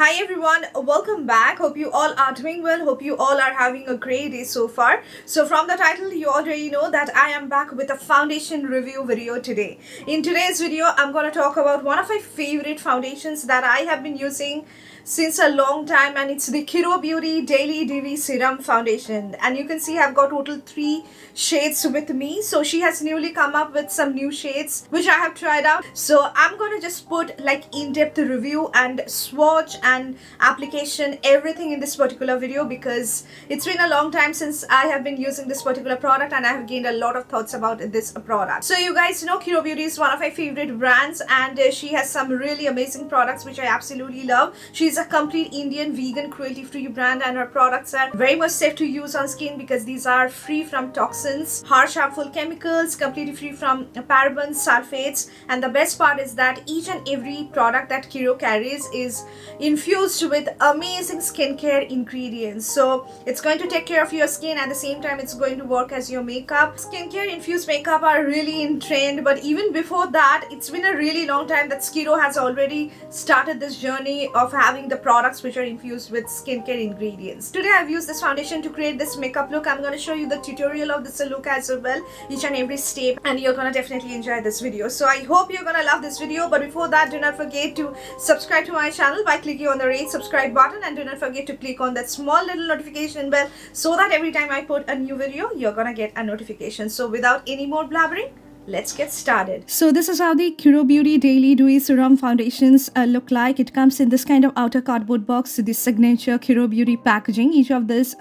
Hi everyone, welcome back. Hope you all are doing well. Hope you all are having a great day so far. So from the title, you already know that I am back with a foundation review video today. In today's video, I'm going to talk about one of my favorite foundations that I have been using since a long time, and it's the kirobeauty Daily DEWY Serum Foundation. And you can see I've got total 3 shades with me. So she has newly come up with some new shades which I have tried out. So I'm going to just put like in-depth review and swatch and application everything in this particular video, because it's been a long time since I have been using this particular product and I have gained a lot of thoughts about this product. So you guys know kirobeauty is one of my favorite brands, and she has some really amazing products which I absolutely love. She's a complete Indian vegan cruelty free brand, and her products are very much safe to use on skin because these are free from toxins, harsh harmful chemicals, completely free from parabens, sulfates, and the best part is that each and every product that KIRO carries is infused with amazing skincare ingredients. So it's going to take care of your skin, at the same time it's going to work as your makeup. Skincare infused makeup are really in trend, but even before that, it's been a really long time that KIRO has already started this journey of having the products which are infused with skincare ingredients. Today I've used this foundation to create this makeup look. I'm going to show you the tutorial of this look as well, each and every step, and you're going to definitely enjoy this video. So I hope you're going to love this video, but before that, do not forget to subscribe to my channel by clicking on the red subscribe button, and do not forget to click on that small little notification bell so that every time I put a new video, you're going to get a notification. So without any more blabbering, let's get started. So this is how the kirobeauty Daily DEWY Serum Foundations look like. It comes in this kind of outer cardboard box, the signature kirobeauty packaging. Each of these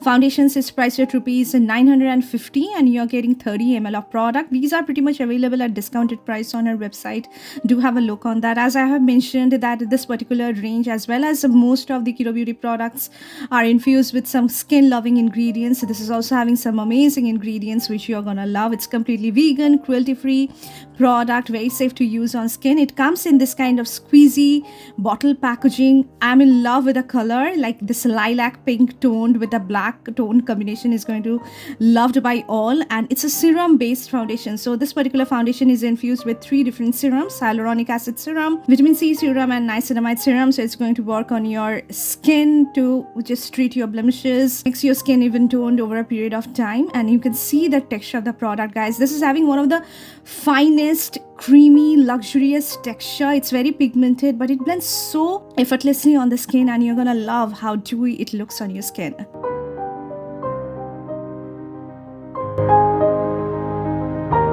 foundations is priced at ₹950, and you're getting 30 ml of product. These are pretty much available at discounted price on our website. Do have a look on that. As I have mentioned, that this particular range, as well as most of the kirobeauty products, are infused with some skin loving ingredients. This is also having some amazing ingredients which you're gonna love. It's completely vegan, cruelty free product, very safe to use on skin. It comes in this kind of squeezy bottle packaging. I'm in love with the color, like this lilac pink toned with a black toned combination is going to loved by all, and it's a serum based foundation. So this particular foundation is infused with 3 different serums: hyaluronic acid serum, vitamin C serum, and niacinamide serum. So it's going to work on your skin to just treat your blemishes, makes your skin even toned over a period of time. And you can see the texture of the product, guys. This is having one of the finest, creamy, luxurious texture. It's very pigmented, but it blends so effortlessly on the skin, and you're gonna love how dewy it looks on your skin.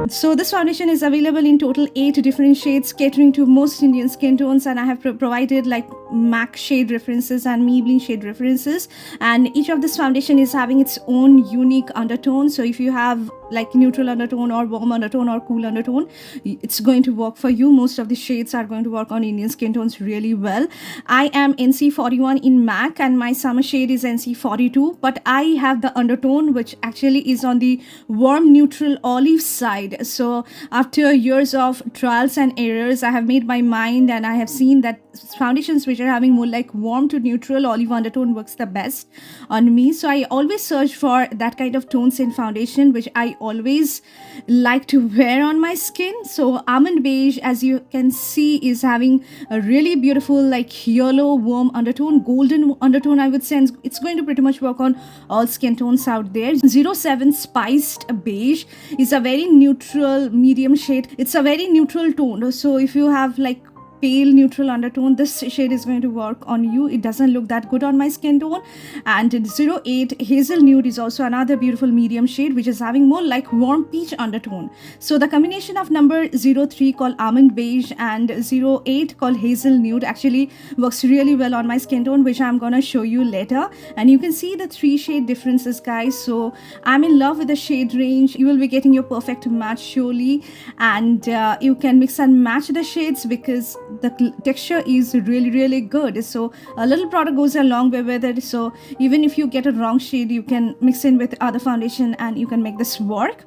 So this foundation is available in total 8 different shades, catering to most Indian skin tones, and I have provided like MAC shade references and Maybelline shade references, and each of this foundation is having its own unique undertone. So if you have like neutral undertone or warm undertone or cool undertone, it's going to work for you. Most of the shades are going to work on Indian skin tones really well. I am NC41 in MAC, and my summer shade is NC42, but I have the undertone which actually is on the warm neutral olive side. So after years of trials and errors, I have made my mind, and I have seen that foundations which are having more like warm to neutral olive undertone works the best on me. So I always search for that kind of tones in foundation, which I always like to wear on my skin. So almond beige, as you can see, is having a really beautiful like yellow warm undertone, golden undertone, I would say, and it's going to pretty much work on all skin tones out there. 07 spiced beige is a very neutral medium shade. It's a very neutral tone, so if you have like pale neutral undertone, this shade is going to work on you. It doesn't look that good on my skin tone. And 08 hazel nude is also another beautiful medium shade which is having more like warm peach undertone. So the combination of number 03 called almond beige and 08 called hazel nude actually works really well on my skin tone, which I'm gonna show you later. And you can see the 3 shade differences, guys. So I'm in love with the shade range. You will be getting your perfect match surely, and you can mix and match the shades because the texture is really good. So a little product goes a long way with it. So even if you get a wrong shade, you can mix in with other foundation and you can make this work.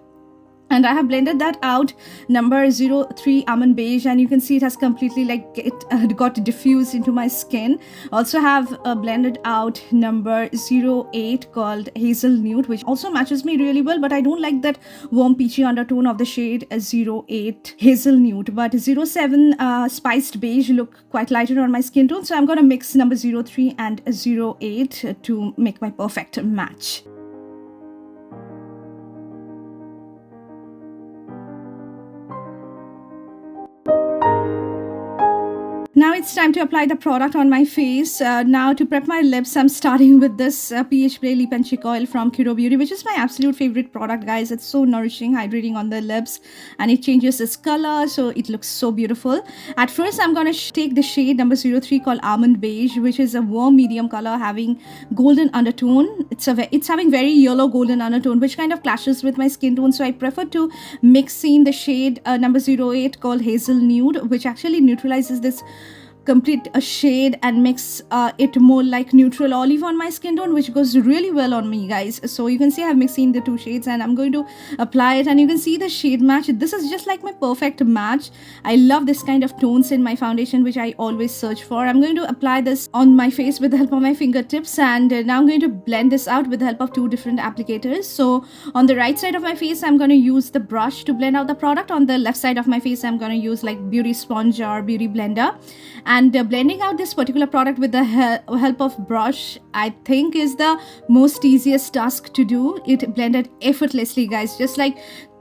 and I have blended that out, number 03 almond beige, and you can see it has completely like got diffused into my skin. Also have blended out number 08 called hazel nude, which also matches me really well, but I don't like that warm peachy undertone of the shade 08 hazel nude. But 07 spiced beige look quite lighter on my skin tone, so I'm going to mix number 03 and 08 to make my perfect match. Now it's time to apply the product on my face. Now to prep my lips, I'm starting with this pH Play Lip and Cheek Oil from kirobeauty, which is my absolute favorite product, guys. It's so nourishing, hydrating on the lips, and it changes its color, so it looks so beautiful. At first, I'm going to take the shade number 03 called Almond Beige, which is a warm medium color having golden undertone. It's having very yellow golden undertone, which kind of clashes with my skin tone, so I prefer to mix in the shade number 08 called Hazel Nude, which actually neutralizes this complete a shade and makes it more like neutral olive on my skin tone, which goes really well on me, guys. So you can see I've mixed in the two shades and I'm going to apply it, and you can see the shade match. This is just like my perfect match. I love this kind of tones in my foundation, which I always search for. I'm going to apply this on my face with the help of my fingertips, and now I'm going to blend this out with the help of two different applicators. So on the right side of my face, I'm going to use the brush to blend out the product. On the left side of my face, I'm going to use like beauty sponge or beauty blender. And blending out this particular product with the help of brush, I think, is the most easiest task to do. It blended effortlessly, guys, just like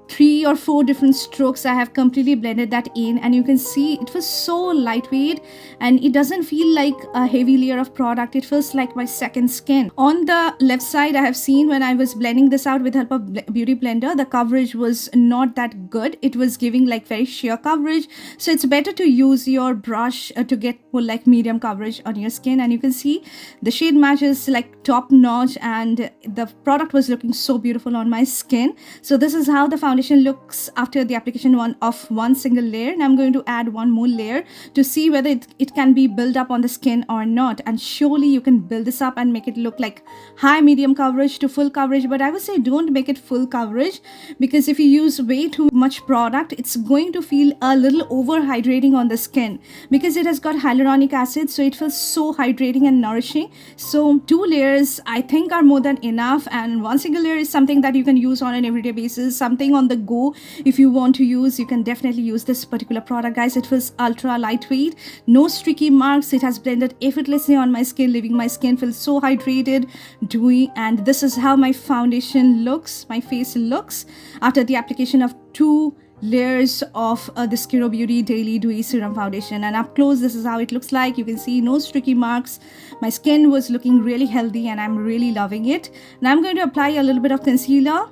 3 or 4 different strokes. I have completely blended that in, and you can see it was so lightweight and it doesn't feel like a heavy layer of product. It feels like my second skin. On the left side, I have seen when I was blending this out with the help of beauty blender, the coverage was not that good. It was giving like very sheer coverage, so it's better to use your brush to get more like medium coverage on your skin. And you can see the shade match is like top notch, and the product was looking so beautiful on my skin. So this is how the foundation looks after the application of one single layer, and I'm going to add one more layer to see whether it can be built up on the skin or not. And surely you can build this up and make it look like high medium coverage to full coverage, but I would say don't make it full coverage, because if you use way too much product, it's going to feel a little over hydrating on the skin, because it has got hyaluronic acid, so it feels so hydrating and nourishing. So 2 layers I think are more than enough, and one single layer is something that you can use on an everyday basis, something on the go. If you want to use, you can definitely use this particular product, guys. It feels ultra lightweight, no streaky marks. It has blended effortlessly on my skin, leaving my skin feel so hydrated, dewy. And this is how my foundation looks, my face looks after the application of 2 layers of this kirobeauty Daily Dewy Serum Foundation. And up close, this is how it looks like. You can see no streaky marks. My skin was looking really healthy and I'm really loving it. Now I'm going to apply a little bit of concealer.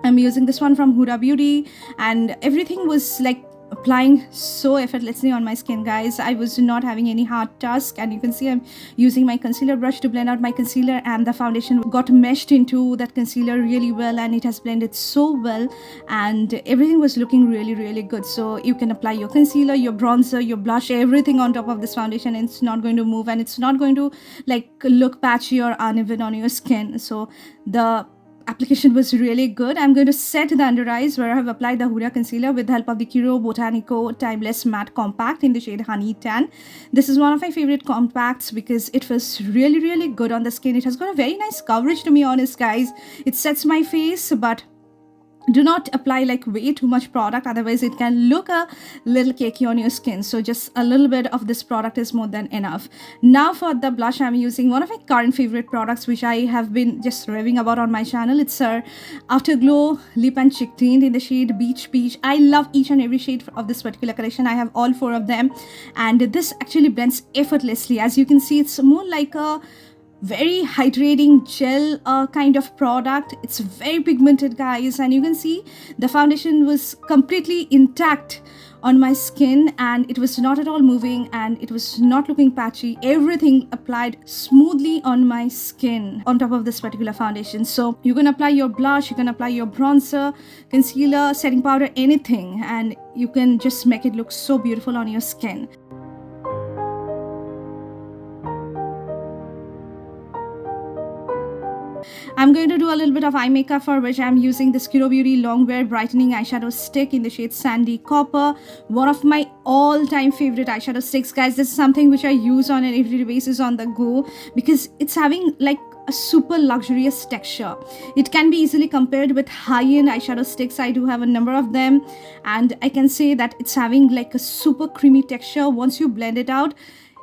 I'm using this one from Huda Beauty, and everything was like applying so effortlessly on my skin, guys. I was not having any hard task, and you can see I'm using my concealer brush to blend out my concealer, and the foundation got meshed into that concealer really well, and it has blended so well, and everything was looking really, really good. So you can apply your concealer, your bronzer, your blush, everything on top of this foundation, and it's not going to move, and it's not going to like look patchy or uneven on your skin. So the application was really good. I'm going to set the under eyes where I have applied the Huda concealer with the help of the kirobeauty Timeless Matte Compact in the shade Honey Tan. This is one of my favorite compacts because it feels really, really good on the skin. It has got a very nice coverage, to be honest, guys. It sets my face, but do not apply like way too much product, otherwise it can look a little cakey on your skin. So just a little bit of this product is more than enough. Now for the blush, I'm using one of my current favorite products which I have been just raving about on my channel. It's our Afterglow Lip and Cheek Tint in the shade Beach Peach. I love each and every shade of this particular collection. I have all 4 of them, and this actually blends effortlessly. As you can see, it's more like a very hydrating gel kind of product. It's very pigmented, guys, and you can see the foundation was completely intact on my skin, and it was not at all moving, and it was not looking patchy. Everything applied smoothly on my skin on top of this particular foundation. So you can apply your blush, you can apply your bronzer, concealer, setting powder, anything, and you can just make it look so beautiful on your skin. I'm going to do a little bit of eye makeup, for which I'm using this Kirobeauty Longwear Brightening Eyeshadow Stick in the shade Sandy Copper. One of my all-time favorite eyeshadow sticks, guys. This is something which I use on an everyday basis on the go because it's having like a super luxurious texture. It can be easily compared with high-end eyeshadow sticks. I do have a number of them, and I can say that it's having like a super creamy texture. Once you blend it out,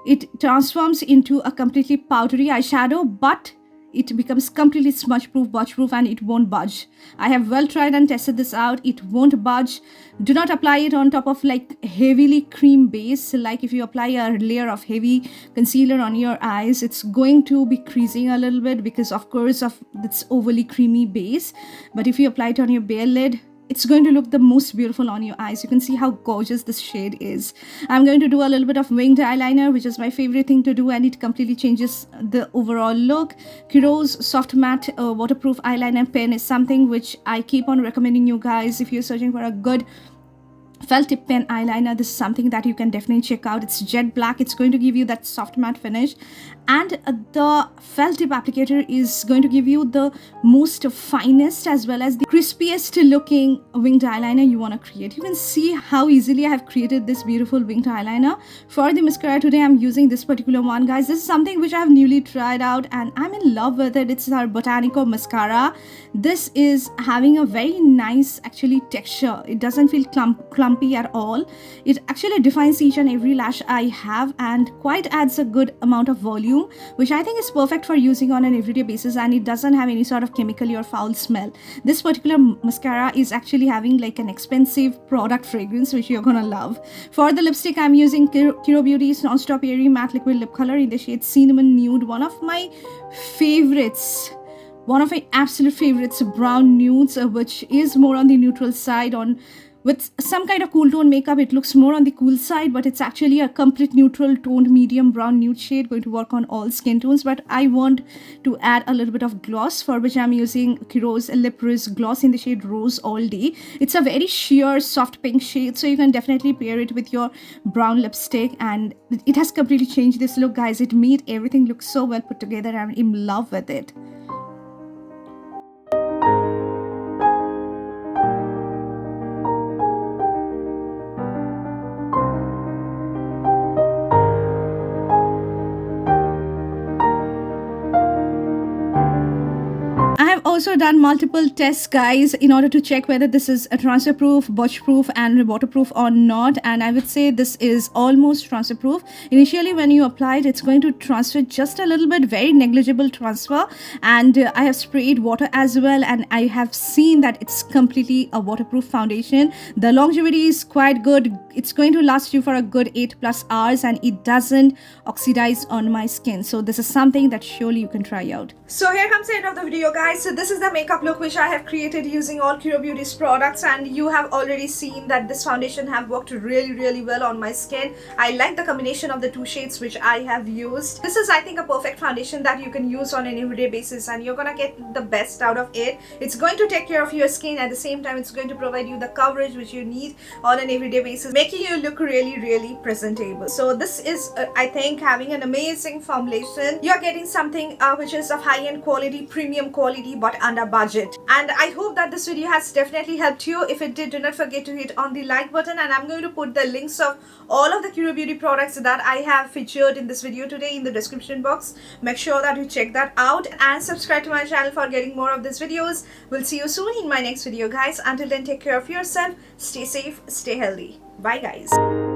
it transforms into a completely powdery eyeshadow, but it becomes completely smudge proof, budge proof, and it won't budge. I have well tried and tested this out. It won't budge. Do not apply it on top of like heavily cream base. Like if you apply a layer of heavy concealer on your eyes, it's going to be creasing a little bit because of course of this overly creamy base. But if you apply it on your bare lid, it's going to look the most beautiful on your eyes. You can see how gorgeous this shade is. I'm going to do a little bit of winged eyeliner, which is my favorite thing to do, and it completely changes the overall look. KIRO's soft matte waterproof eyeliner pen is something which I keep on recommending you guys. If you're searching for a good felt tip pen eyeliner, this is something that you can definitely check out. It's jet black. It's going to give you that soft matte finish, and the felt tip applicator is going to give you the most finest as well as the crispiest looking winged eyeliner you want to create. You can see how easily I have created this beautiful winged eyeliner. For the mascara today, I'm using this particular one, guys. This is something which I have newly tried out and I'm in love with it. It's our Botanico mascara. This is having a very nice actually texture. It doesn't feel clumpy at all. It actually defines each and every lash I have and quite adds a good amount of volume, which I think is perfect for using on an everyday basis, and it doesn't have any sort of chemical or foul smell. This particular mascara is actually having like an expensive product fragrance which you're gonna love. For the lipstick, I'm using Kirobeauty's Non-Stop Airy Matte Liquid Lip Color in the shade Cinnamon Nude. One of my favorites, one of my absolute favorites, brown nudes, which is more on the neutral side. With some kind of cool tone makeup, it looks more on the cool side, but it's actually a complete neutral toned medium brown nude shade, going to work on all skin tones. But I want to add a little bit of gloss, for which I'm using KIRO's Lip Riz Gloss in the shade Rose All Day. It's a very sheer soft pink shade, so you can definitely pair it with your brown lipstick, and it has completely changed this look, guys. It made everything look so well put together. I'm in love with it. Also done multiple tests, guys, in order to check whether this is a transfer proof, budge proof and waterproof or not, and I would say this is almost transfer proof. Initially when you apply it, it's going to transfer just a little bit, very negligible transfer, and I have sprayed water as well, and I have seen that it's completely a waterproof foundation. The longevity is quite good. It's going to last you for a good 8+ hours, and it doesn't oxidize on my skin. So this is something that surely you can try out. So here comes the end of the video, guys. So this is the makeup look which I have created using all Kirobeauty's products, and you have already seen that this foundation have worked really well on my skin. I like the combination of the two shades which I have used. This is, I think, a perfect foundation that you can use on an everyday basis, and you're gonna get the best out of it. It's going to take care of your skin. At the same time, it's going to provide you the coverage which you need on an everyday basis, making you look really presentable. So this is I think, having an amazing formulation. You're getting something which is of high-end quality, premium quality, but under budget. And I hope that this video has definitely helped you. If it did, do not forget to hit on the like button, and I'm going to put the links of all of the Kirobeauty products that I have featured in this video today in the description box. Make sure that you check that out and subscribe to my channel for getting more of these videos. We'll see you soon in my next video, guys. Until then, take care of yourself, stay safe, stay healthy. Bye, guys.